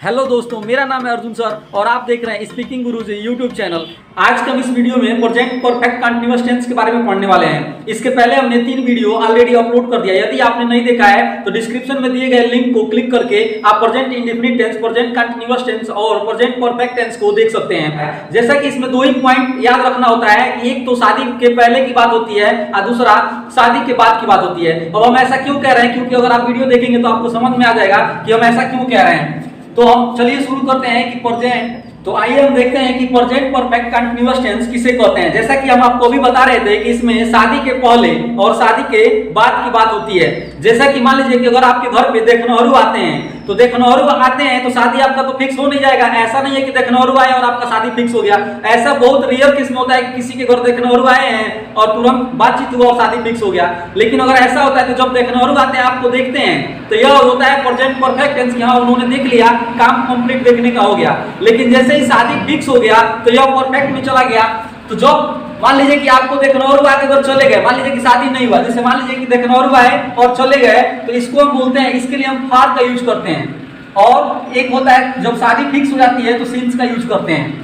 Hello दोस्तों, मेरा नाम है अर्जुन सर और आप देख रहे हैं स्पीकिंग गुरुजी यूट्यूब चैनल। आज के हम इस वीडियो में प्रेजेंट परफेक्ट कंटीन्यूअस टेंस के बारे में पढ़ने वाले हैं। इसके पहले हमने 3 वीडियो ऑलरेडी अपलोड कर दिया। यदि आपने नहीं देखा है तो डिस्क्रिप्शन में दिए गए लिंक को क्लिक करके आप present indefinite tense, present continuous tense और प्रेजेंट परफेक्ट टेंस को देख सकते हैं। जैसा कि इसमें 2 ही पॉइंट याद रखना होता है कि एक तो शादी के पहले की बात होती है और दूसरा शादी के बाद की बात होती है। अब हम ऐसा क्यों कह रहे हैं, क्योंकि अगर आप वीडियो देखेंगे तो आपको समझ में आ जाएगा कि हम ऐसा क्यों कह रहे हैं। तो हम चलिए शुरू करते हैं कि प्रेजेंट। तो आइए हम देखते हैं कि प्रेजेंट परफेक्ट कंटीन्यूअस टेंस किसे कहते हैं। जैसा कि हम आपको भी बता रहे थे कि इसमें शादी के पहले और शादी के बाद की बात होती है। जैसा कि मान लीजिए कि अगर आपके घर पे देखनौरू आते हैं तो देखनौरू आते हैं तो शादी आपका तो फिक्स हो नहीं जाएगा। ऐसा नहीं है कि देखनौरू आए और आपका शादी फिक्स हो गया। ऐसा बहुत रेयर केस में होता है कि किसी के घर देखनौरू आए हैं और तुरंत बातचीत हुआ और शादी फिक्स हो गया। लेकिन अगर ऐसा होता है तो जब देखनौरू आते हैं आपको देखते हैं तो यह होता है प्रेजेंट परफेक्ट टेंस। यहाँ उन्होंने देख लिया, काम कंप्लीट देखने का हो गया। लेकिन जैसे ही शादी फिक्स हो गया तो यह परफेक्ट में चला गया। तो जब मान लीजिए कि आपको देखनौरू आके अगर चले गए, मान लीजिए कि शादी नहीं हुआ, जैसे मान लीजिए कि देखनौरू आए और चले गए तो इसको हम बोलते हैं, इसके लिए हम फार का यूज करते हैं। और एक होता है जब शादी फिक्स हो जाती है तो सिंस का यूज करते हैं।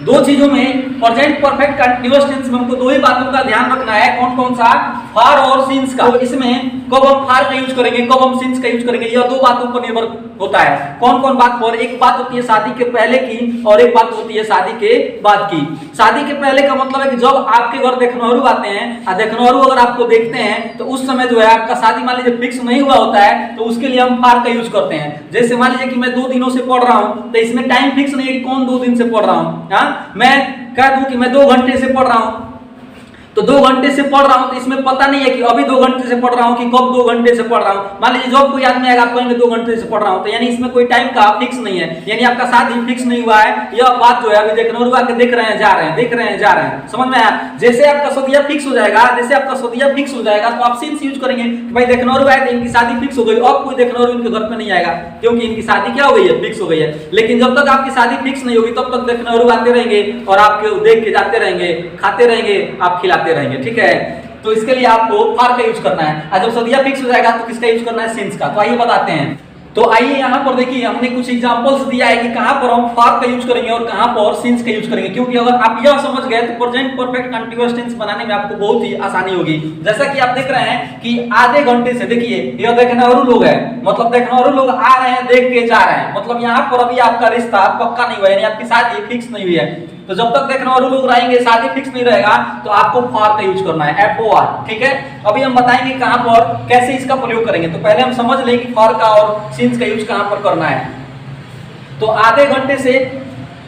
2 चीजों में प्रेजेंट परफेक्ट कंटीन्यूअस टेंस में हमको 2 ही बातों का ध्यान रखना है। कौन कौन सा? फार और सिंस का। तो इसमें कब हम फार का यूज करेंगे, कब हम सिंस का यूज करेंगे, यह 2 बातों पर निर्भर होता है। कौन कौन बात पर? एक बात होती है शादी के पहले की और एक बात होती है शादी के बाद की। शादी के पहले का मतलब है कि जब आपके घर देखनौरू आते हैं और देखनौरू अगर आपको देखते हैं तो उस समय जो है आपका शादी मान लीजिए फिक्स नहीं हुआ होता है तो उसके लिए हम फार का यूज करते हैं। जैसे मान लीजिए कि मैं 2 दिनों से पढ़ रहा हूं तो इसमें टाइम फिक्स नहीं है कि कौन 2 दिन से पढ़ रहा हूं। मैं कह दूं कि मैं 2 घंटे से पढ़ रहा हूं तो 2 घंटे से पढ़ रहा हूं तो इसमें पता नहीं है कि अभी 2 घंटे से पढ़ रहा हूं कि कब 2 घंटे से पढ़ रहा हूं। मान लीजिए जब कोई आदमी आएगा आप कहेंगे 2 घंटे से पढ़ रहा हूं तो यानी इसमें कोई टाइम का फिक्स नहीं है, यानी आपका शादी फिक्स नहीं हुआ है। यह बात जो है अभी देखनौरू आके देख रहे हैं, जा रहे हैं, देख रहे हैं, जा रहे हैं। समझ में आया? जैसे आपका सदिया फिक्स हो जाएगा, जैसे आपका सदिया फिक्स हो जाएगा तो आप सिंस यूज करेंगे कि भाई देखनौरू आए तो इनकी शादी फिक्स हो गई। अब कोई देखनौरू इनके घर पे नहीं आएगा क्योंकि इनकी शादी क्या हो गई है, फिक्स हो गई है। लेकिन जब तक आपकी शादी फिक्स नहीं होगी तब तक देखनौरू आते रहेंगे और आपके देख के जाते रहेंगे, खाते रहेंगे, आप खिलाते रहेंगे। ठीक है, तो इसके लिए आपको फार का यूज करना है। और जब सदिया फिक्स हो जाएगा तो किसका यूज करना है? सिंस का। तो आइए बताते हैं। तो आइए यहाँ पर देखिए, हमने कुछ एग्जांपल्स दिया है कि कहां पर हम फार का यूज करेंगे और कहां पर सिंस का यूज करेंगे। क्योंकि अगर आप यह समझ गए तो प्रेजेंट परफेक्ट कंटीन्यूअस टेंस बनाने में आपको बहुत ही आसानी होगी। जैसा कि आप देख रहे हैं कि आधे घंटे से, देखिए यह देखनौरू लोग है, मतलब देखनौरू लोग आ रहे हैं, देख के जा रहे हैं, मतलब यहाँ पर अभी आपका रिश्ता पक्का नहीं हुआ, यानी आपकी शादी फिक्स नहीं हुई है। तो जब तक देखनौरू लोग रहेंगे, शादी फिक्स नहीं रहेगा तो आपको फार का यूज करना है, FOR। ठीक है, अभी हम बताएंगे कहां पर कैसे इसका प्रयोग करेंगे। तो पहले हम समझ लें कि फार का और सिंस का यूज कहां पर करना है। तो आधे घंटे से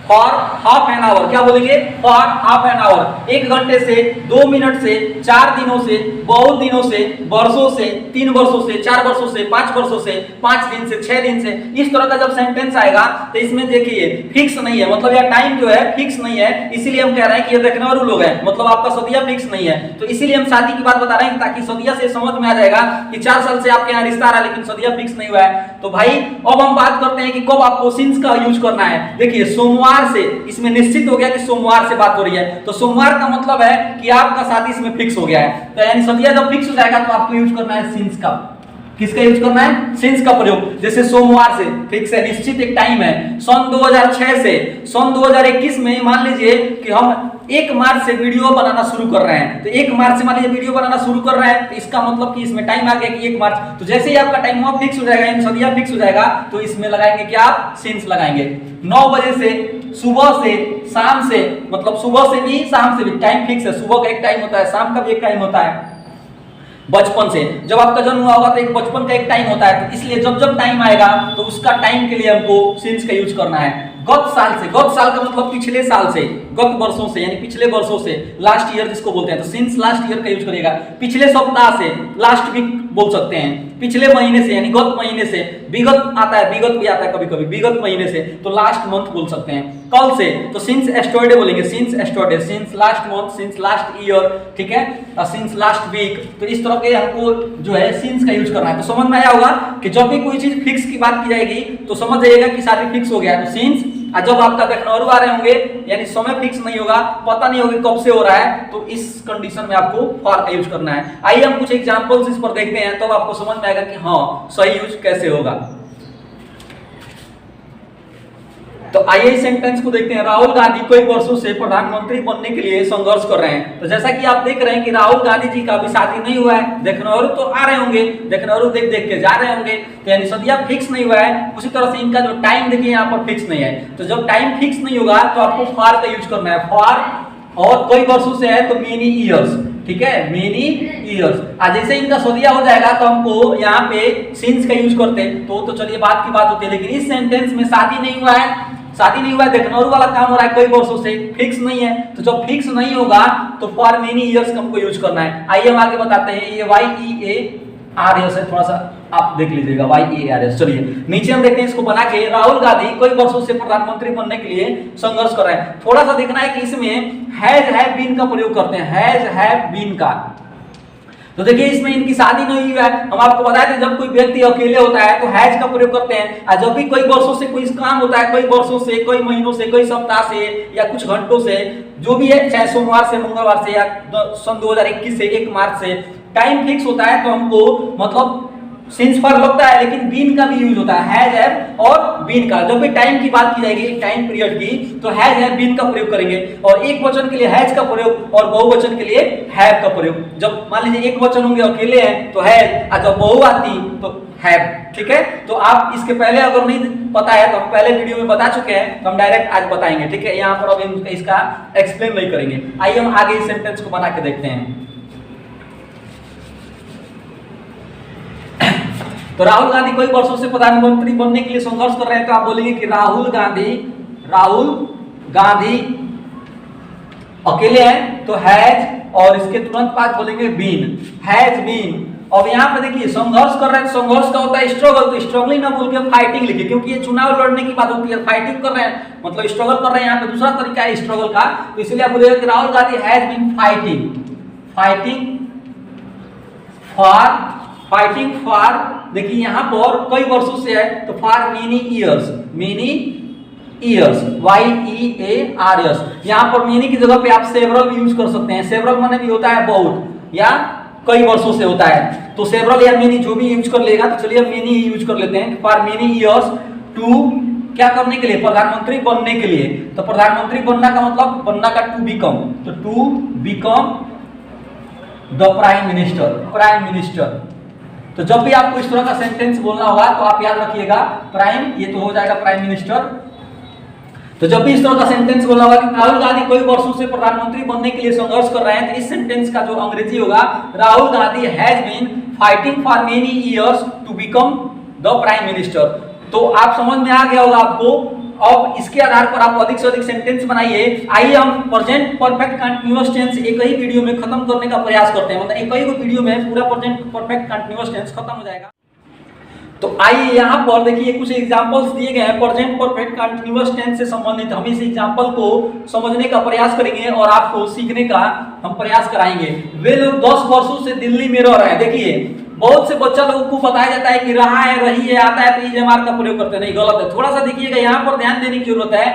फॉर हाफ एन आवर, क्या बोलेंगे? For half an hour. 1 घंटे से, 2 मिनट से, 4 दिनों से, बहुत दिनों से, वर्षों से, 3 वर्षों से, 4 वर्षों से, 5 वर्षों से, 5 दिन से, 6 दिन से, इस तरह का जब सेंटेंस आएगा तो इसमें देखिए फिक्स नहीं है, मतलब यह टाइम जो है फिक्स नहीं है। इसीलिए हम कह रहे हैं कि ये देखनौरू लोग हैं, मतलब आपका सदिया फिक्स नहीं है। तो इसीलिए हम शादी की बात बता रहे हैं ताकि सदिया से समझ में आ जाएगा कि 4 साल से आपके यहाँ रिश्ता आ रहा है लेकिन सदिया फिक्स नहीं हुआ है। तो भाई अब हम बात करते हैं कि कब आपको सिंस का यूज करना है। देखिए सोमवार से, इसमें निश्चित हो गया कि सोमवार से बात हो रही है तो सोमवार का मतलब है कि आपका शादी इसमें फिक्स हो गया है। तो यानी सदिया जब फिक्स हो जाएगा तो आपको यूज करना है सिंस का। किसका यूज करना है? सिंस का प्रयोग। जैसे सोमवार से फिक्स है, निश्चित एक टाइम है। सन 2006 से सन 2021 में मान लीजिए कि हम 1 मार्च से वीडियो बनाना शुरू कर रहे हैं। तो 1 मार्च से मान लीजिए वीडियो बनाना शुरू कर रहे हैं तो इसका मतलब कि इसमें टाइम आ गया कि 1 मार्च। तो जैसे ही आपका टाइम वहां फिक्स हो जाएगा, यानी सदिया फिक्स हो जाएगा तो इसमें लगाएंगे क्या? आप सिंस लगाएंगे। 9 बजे से, सुबह से, शाम से, मतलब सुबह से भी शाम से भी टाइम फिक्स है। सुबह का एक टाइम होता है, शाम का भी एक टाइम होता है। बचपन से, जब आपका जन्म हुआ होगा तो एक बचपन का एक टाइम होता है। तो इसलिए जब जब टाइम आएगा तो उसका टाइम के लिए हमको सिंस का यूज करना है। गत साल से, गत साल का मतलब पिछले साल से, गत वर्षों से यानी पिछले वर्षों से, लास्ट ईयर जिसको बोलते हैं तो सिंस लास्ट ईयर का यूज करिएगा। पिछले सप्ताह से, लास्ट वीक बोल सकते हैं। पिछले महीने से यानी गत महीने से, विगत आता है, विगत भी आता है कभी कभी, विगत महीने से तो लास्ट मंथ बोल सकते हैं। कल से तो सिंस एस्टरडे बोलेंगे, since yesterday, since last month, since last year. ठीक है, और सिंस लास्ट वीक। तो इस तरह के हमको जो है सिंस का यूज करना है। तो समझ में आया होगा कि जब भी कोई चीज फिक्स की बात की जाएगी तो समझ जाइएगा कि शादी फिक्स हो गया है तो सिंस। और जब आपका देखनौरू आ रहे होंगे यानी समय फिक्स नहीं होगा, पता नहीं होगा कब से हो रहा है, तो इस कंडीशन में आपको फॉर का यूज करना है। आइए हम कुछ एग्जांपल्स इस पर देखते हैं तब आपको समझ में आएगा कि हाँ सही यूज कैसे होगा। तो आइए इस सेंटेंस को देखते हैं। राहुल गांधी कई वर्षों से प्रधानमंत्री बनने के लिए संघर्ष कर रहे हैं। तो जैसा कि आप देख रहे हैं कि राहुल गांधी जी का अभी शादी नहीं हुआ है, देखनौरू तो आ रहे होंगे, देखनौरू देख देख के जा रहे होंगे, तो यानी सदिया फिक्स नहीं हुआ है। उसी तरह से इनका जो टाइम देखिए यहाँ पर फिक्स नहीं है। तो जब टाइम फिक्स नहीं होगा तो आपको फॉर का यूज करना है, फॉर, और कई वर्षों से है तो मेनी ईयर्स, ठीक है, मेनी ईयर्स। आज जैसे इनका सदिया हो जाएगा तो हमको यहाँ पे सिंस का यूज करते हैं, तो चलिए बात की बात होती है। लेकिन इस सेंटेंस में शादी नहीं हुआ है, शादी नहीं हुआ है, देखनौरू वाला काम हो रहा है कई वर्षों से, फिक्स नहीं है। तो जब फिक्स नहीं होगा तो फॉर मेनी ईयर्स का हमको यूज करना है। आइए हम आगे बताते हैं। ये YEARS है, थोड़ा सा आप देख लीजिएगा, YEARS। चलिए नीचे हम देखते हैं इसको बना के। राहुल गांधी कई वर्षों से प्रधानमंत्री बनने के लिए संघर्ष कर रहे हैं। थोड़ा सा देखना है कि इसमें हैज हैव बीन का प्रयोग करते हैं, हैज हैव बीन का। तो देखिए इसमें इनकी शादी नहीं हुई है। हम आपको बताए थे जब कोई व्यक्ति अकेले होता है तो हैज का प्रयोग करते हैं, और जब भी कई वर्षों से कोई काम होता है, कई वर्षों से, कई महीनों से, कई सप्ताह से या कुछ घंटों से, जो भी है, चाहे सोमवार से, मंगलवार से, या सन 2021 से 1 मार्च से टाइम फिक्स होता है तो हमको मतलब सिंस फॉर लगता है, लेकिन बीन का भी यूज होता है, हैज हैव और बीन का। जब भी टाइम की बात की जाएगी, टाइम पीरियड की, तो हैज हैव बीन का प्रयोग करेंगे। और एक वचन के लिए हैज का प्रयोग और बहुवचन के लिए हैव का प्रयोग। जब मान लीजिए एक वचन होंगे अकेले हैं तो हैज, और जब बहु आती तो हैव, ठीक है। तो आप इसके पहले अगर नहीं पता है तो हम पहले वीडियो में बता चुके हैं, तो हम डायरेक्ट आज बताएंगे, ठीक है। यहाँ पर अब इसका एक्सप्लेन नहीं करेंगे। आइए हम आगे इस सेंटेंस को बना के देखते हैं। तो राहुल गांधी कई वर्षों से प्रधानमंत्री बनने के लिए संघर्ष कर रहे हैं। तो आप बोलेंगे कि राहुल गांधी अकेले हैं तो हैज, और इसके तुरंत बाद बोलेंगे बीन, हैज बीन। अब यहाँ पे देखिए संघर्ष कर रहे हैं, संघर्ष का होता है स्ट्रगल, तो स्ट्रगलिंग ना बोल के फाइटिंग लिखिए, क्योंकि ये चुनाव लड़ने की बात होती है। फाइटिंग कर रहे हैं मतलब स्ट्रगल कर रहे हैं, यहाँ पे दूसरा तरीका है स्ट्रगल का। तो इसलिए आप बोलेगा कि Rahul Gandhi has been fighting for, देखिए यहाँ पर कई वर्षों से है तो फॉर मेनी ईयर्स, YEARS। यहाँ पर मेनी की जगह पे आप सेवरल भी यूज कर सकते हैं। सेवरल माने भी होता है बहुत या कई वर्षों से होता है, तो सेवरल या मेनी जो भी यूज कर लेगा। तो चलिए मेनी यूज कर लेते हैं, फॉर मेनी ईयर्स, टू क्या करने के लिए, प्रधानमंत्री बनने के लिए। तो प्रधानमंत्री बनना का मतलब बनना का टू बिकम, तो to become the prime minister. तो जब भी आपको इस तरह का सेंटेंस बोलना होगा तो आप याद रखिएगा प्राइम, ये तो हो जाएगा प्राइम मिनिस्टर। तो जब भी इस तरह का सेंटेंस बोलना होगा कि राहुल गांधी कई वर्षों से प्रधानमंत्री बनने के लिए संघर्ष कर रहे हैं, तो इस सेंटेंस का जो अंग्रेजी होगा, Rahul Gandhi has been fighting for many years to become the prime minister. तो आप समझ में आ गया होगा आपको। अब इसके आधार पर आप अधिक से अधिक सेंटेंस बनाइए। आइए हम प्रेजेंट परफेक्ट कंटीन्यूअस टेंस एक ही वीडियो में खत्म करने का प्रयास करते हैं, मतलब एक ही वीडियो में पूरा प्रेजेंट परफेक्ट कंटीन्यूअस टेंस खत्म हो जाएगा। तो आइए यहाँ पर देखिए कुछ एग्जांपल्स दिए गए हैं प्रेजेंट परफेक्ट कंटीन्यूअस टेंस से संबंधित। हम इस एग्जांपल को समझने का प्रयास करेंगे और आपको सीखने का हम प्रयास कराएंगे। वे लोग 10 वर्षों से दिल्ली में रह रहे हैं। देखिए बहुत से बच्चा लोगों को बताया जाता है कि रहा है, रही है, आता है तो इजमार का प्रयोग करते हैं, नहीं, गलत है। थोड़ा सा देखिएगा, यहाँ पर ध्यान देने की जरूरत है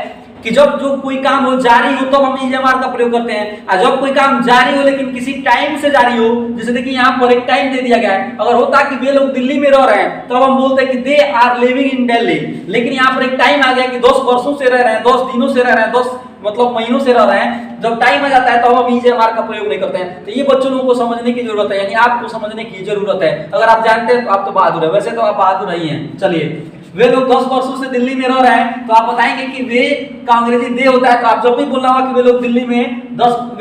कि जब जो कोई काम हो जारी हो तो हम इजमार का प्रयोग करते हैं, और जब कोई काम जारी हो लेकिन किसी टाइम से जारी हो, जैसे देखिए यहाँ पर एक टाइम दे दिया गया है। अगर होता कि वे लोग दिल्ली में रह रहे हैं तो हम बोलते हैं कि they are living in Delhi, लेकिन यहाँ पर एक टाइम आ गया कि 10 वर्षों से रह रहे हैं, 10 दिनों से रह रहे हैं, 10 मतलब महीनों से रह रहे हैं। जब टाइम आ जाता है तो हम इजमार का प्रयोग नहीं करते हैं। तो ये बच्चों लोगों को समझने की जरूरत है, यानी आपको समझने की जरूरत है। अगर आप जानते हैं तो आप तो बहादुर है, वैसे तो आप बहादुर नहीं है। चलिए, वे लोग 10 वर्षों से दिल्ली में रह रहे हैं, तो आप बताएंगे कि वे का अंग्रेजी दे होता है। तो आप जब भी बोलना होगा कि वे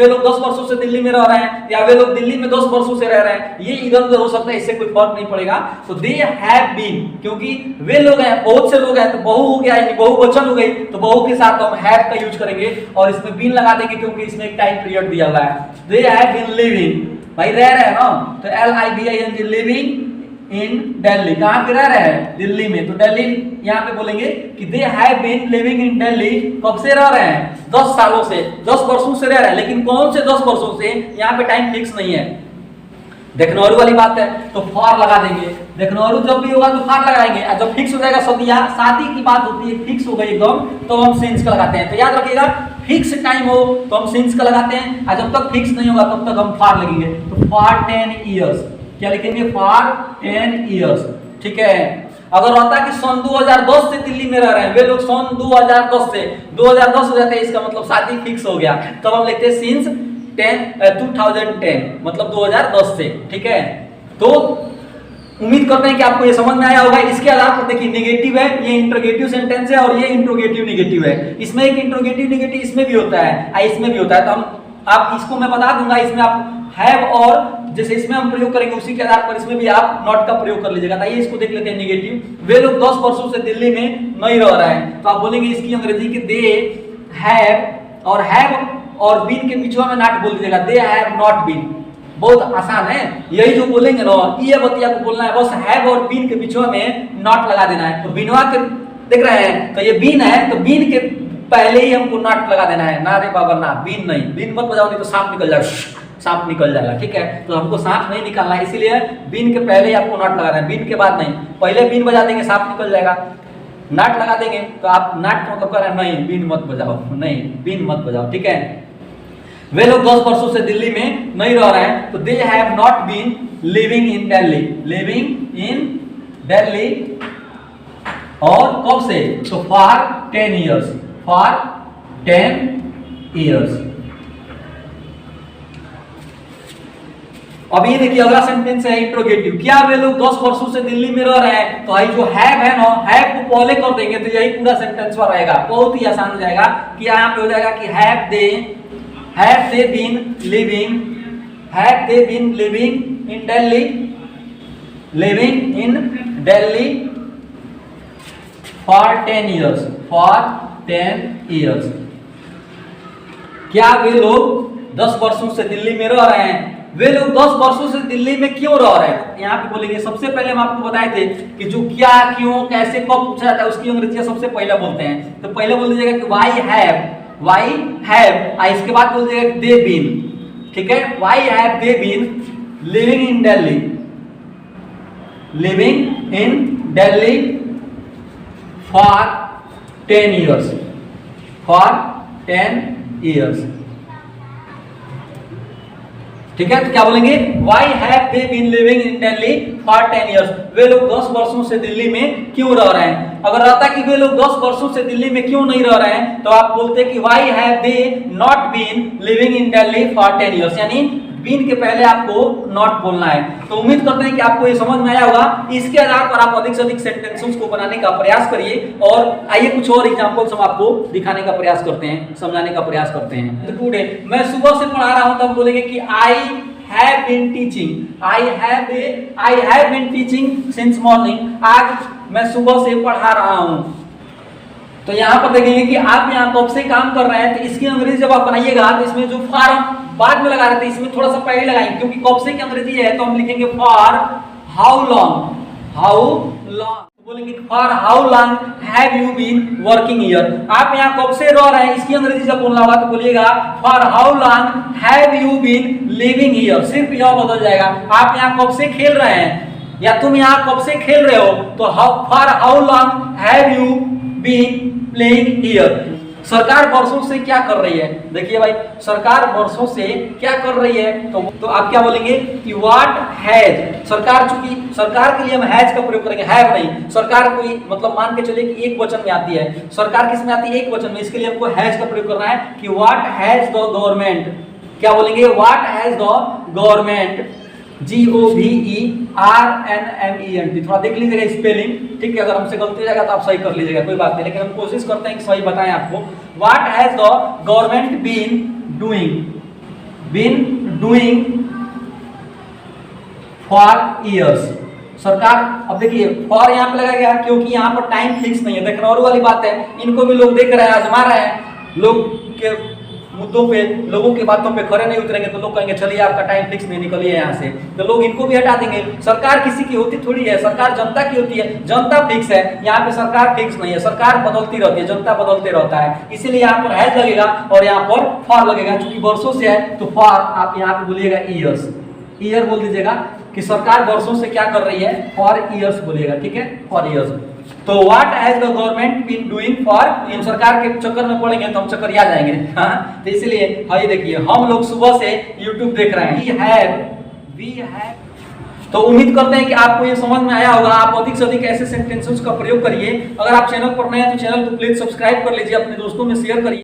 लोग 10 वर्षों से दिल्ली में रह रहे हैं, या वे लोग दिल्ली में 10 वर्षों से रह रहे हैं, ये इधर उधर हो सकता है, इससे कोई फर्क नहीं पड़ेगा। तो दे हैव बीन, क्योंकि वे लोग हैं, बहुत से लोग हैं, तो बहु हो गया, यानी बहुवचन हो गई, तो बहु के साथ हम हैव का यूज करेंगे और इसमें बीन लगा देंगे, क्योंकि इसमें एक टाइम पीरियड दिया हुआ है। दे हैव बीन लिविंग, भाई रह रहे हैं ना, तो LIVING लिविंग इन दिल्ली। कहां पे रह रहे हैं? दिल्ली में। तो दिल्ली यहाँ पे बोलेंगे कि they have been living in Delhi. कब से रह रहे हैं? 10 सालों से, 10 वर्षों से रह रहे हैं। लेकिन कौन से 10 वर्षों से, यहाँ पे टाइम फिक्स नहीं है। देखनौरू वाली बात है तो फॉर लगा देंगे। देखनौरू जब भी होगा तो फॉर लगाएंगे, और जब फिक्स हो जाएगा शादी की बात होती है, फिक्स हो गई एकदम, तो हम सिंस का लगाते हैं। तो याद रखिएगा, फिक्स टाइम हो तो हम सिंस का लगाते हैं, और जब तक फिक्स नहीं होगा तब तक हम फॉर लगेंगे। तो फॉर 10 ईयर्स, क्या लिखेंगे? फॉर 10 ईयर्स, ठीक है। अगर होता कि सन 2010 से दिल्ली में रह रहे हैं, वे लोग सन 2010 से 2010 हो जाता है, इसका मतलब शादी फिक्स हो गया, तब हम लिखते हैं सिंस 2010, मतलब 2010 से। ठीक है, तो उम्मीद करते हैं कि आपको ये समझ में आया होगा। इसके आधार पर देखिए नेगेटिव है, ये इंट्रोगेटिव सेंटेंस है और ये इंट्रोगेटिव नेगेटिव है। इसमें एक इंट्रोगेटिव नेगेटिव इसमें भी होता है, इसमें भी होता है, तो हम आप इसको मैं बता दूंगा। इसमें आप हैव और जैसे इसमें हम प्रयोग करेंगे उसी के आधार पर इसमें भी आप नॉट का प्रयोग कर लीजिएगा। आइए इसको देख लेते हैं नेगेटिव। वे लोग 10 वर्षों से दिल्ली में नहीं रह रहे हैं, तो आप बोलेंगे इसकी अंग्रेजी की दे हैव और बीन के बीच में नॉट बोल दीजिएगा, दे हैव नॉट बीन। बहुत आसान है, यही जो बोलेंगे ना ये बतिया को बोलना है, बस हैव और बीन के बीच में नॉट लगा देना है। तो बीनवा के देख रहे हैं, तो ये बीन है, तो बीन के पहले ही हमको नॉट लगा देना है। ना रे बाबा ना, बीन नहीं, बीन मत बजाओ नहीं तो सांप निकल जाएगा, सांप निकल जाएगा। ठीक है, तो हमको सांप नहीं निकालना है, इसीलिए बीन के पहले ही आपको नॉट लगाना है, बीन के बाद नहीं। पहले बीन बजा देंगे सांप निकल जाएगा, नॉट लगा देंगे तो आप नॉट का मतलब कर रहे हैं नहीं बीन मत बजाओ, नहीं बीन मत बजाओ। ठीक है, वे लोग 10 वर्षों से दिल्ली में नहीं रह रहे हैं, तो they have not been living in Delhi, living in Delhi. और कब से? तो फॉर 10 ईयर्स, फॉर 10 ईयर्स। अब ये देखिए अगला सेंटेंस है इंट्रोगेटिव। क्या वे लोग 10 वर्षों से दिल्ली में रह रहे हैं? तो जो हैव है ना, हैव को पहले कर देंगे तो यही पूरा सेंटेंस पर रहेगा, बहुत ही आसान हो जाएगा। कि यहाँ पे हो जाएगा कि have they been living in Delhi, living in Delhi for 10 years, for 10 years। क्या वे लोग 10 वर्षों से दिल्ली में रह रहे हैं? वे लोग 10 वर्षों से दिल्ली में क्यों रह रहे हैं? यहाँ पे बोलेंगे, सबसे पहले हम आपको बताए थे कि जो क्या, क्यों, कैसे, कब पूछा जाता है उसकी अंग्रेजी सबसे पहले बोलते हैं। तो पहले बोल दीजिएगा कि why have, इसके बाद बोल दीजिएगा they been। ठीक है, why have they been living in Delhi for 10 years, for 10 years। ठीक है, तो क्या बोलेंगे? Why have they been living in Delhi for 10 years? वे लोग 10 वर्षों से दिल्ली में क्यों रह रहे हैं? अगर रहता कि वे लोग 10 वर्षों से दिल्ली में क्यों नहीं रह रहे हैं, तो आप बोलते कि Why have they not been living in Delhi for 10 years? यानी बीन के पहले आपको नॉट बोलना है। तो उम्मीद करते हैं कि आपको ये समझ में आया होगा। इसके आधार पर आप अधिक से अधिक सेंटेंसेस को बनाने का प्रयास करिए। और आइए कुछ और एग्जांपल्स हम आपको दिखाने का प्रयास करते हैं, समझाने का प्रयास करते हैं। टुडे मैं सुबह से पढ़ा रहा हूं, तब बोलेंगे कि I have been teaching since morning. आज मैं सुबह से पढ़ा रहा हूं। तो यहाँ पर देखेंगे कि आप यहाँ कब से काम कर रहे हैं, तो इसकी अंग्रेजी जब आप बनाइएगा तो इसमें जो फॉर बाद में लगा रहे थे इसमें थोड़ा सा पहले लगाएंगे, क्योंकि कब से की अंग्रेजी है तो हम लिखेंगे फॉर हाउ लॉन्ग। बोलेंगे for how long have you been working here. आप यहाँ कब से रह रहे हैं इसकी अंग्रेजी जब बोलना होगा तो बोलिएगा for how long have you been living here. सिर्फ यह बदल जाएगा। आप यहाँ कब से खेल रहे हैं या तुम यहाँ कब से खेल रहे हो, तो for how long have you been playing here. सरकार वर्षों से क्या कर रही है? देखिए भाई, सरकार वर्षों से क्या कर रही है, तो आप क्या बोलेंगे कि व्हाट हैज। सरकार, चूंकि सरकार के लिए हम हैज का प्रयोग करेंगे, हैव नहीं। सरकार कोई मतलब मान के चलिए कि एक वचन में आती है, सरकार किस में आती है? एक वचन में। इसके लिए हमको हैज का प्रयोग करना है कि व्हाट हैज द गवर्नमेंट। क्या बोलेंगे? What has the government, GOVERNMENT। थोड़ा देख लीजिएगा स्पेलिंग, ठीक है? अगर हमसे गलती हो जाएगा तो आप सही कर लीजिएगा, कोई बात नहीं, लेकिन हम कोशिश करते हैं कि सही बताएं आपको। What has the government been doing for years. सरकार, अब देखिए फॉर यहाँ पे लगा गया क्योंकि यहाँ पर टाइम फिक्स नहीं है। देखना और वाली बात है, इनको भी लोग देख रहे हैं, आजमा रहे हैं। लोग के मुद्दों पे, लोगों की बातों पे खड़े नहीं उतरेंगे तो लोग कहेंगे चलिए आपका टाइम फिक्स नहीं, निकलिए यहाँ से, तो लोग इनको भी हटा देंगे। सरकार किसी की होती थोड़ी है, सरकार जनता की होती है, जनता फिक्स है। यहाँ पे सरकार फिक्स नहीं है, सरकार बदलती रहती है, जनता बदलते रहता है। इसीलिए यहाँ पर हैज लगेगा और यहाँ पर फॉर लगेगा। चूंकि वर्षों से है तो फॉर आप यहाँ पे बोलिएगा ईयर्स, ईयर बोल दीजिएगा कि सरकार वर्षों से क्या कर रही है, फॉर ईयर्स बोलिएगा, ठीक है? For years. तो what has the government been doing for, इन सरकार के चक्कर में पड़ेंगे तो हम चक्कर आ जाएंगे। हाँ, तो इसलिए हाँ, ये देखिए हम लोग सुबह से YouTube देख रहे हैं। वी हैव तो उम्मीद करते हैं कि आपको ये समझ में आया होगा। आप अधिक से अधिक ऐसे सेंटेंसेस का प्रयोग करिए। अगर आप चैनल पर नए हैं तो चैनल को प्लीज सब्सक्राइब कर लीजिए, अपने दोस्तों में शेयर करिए।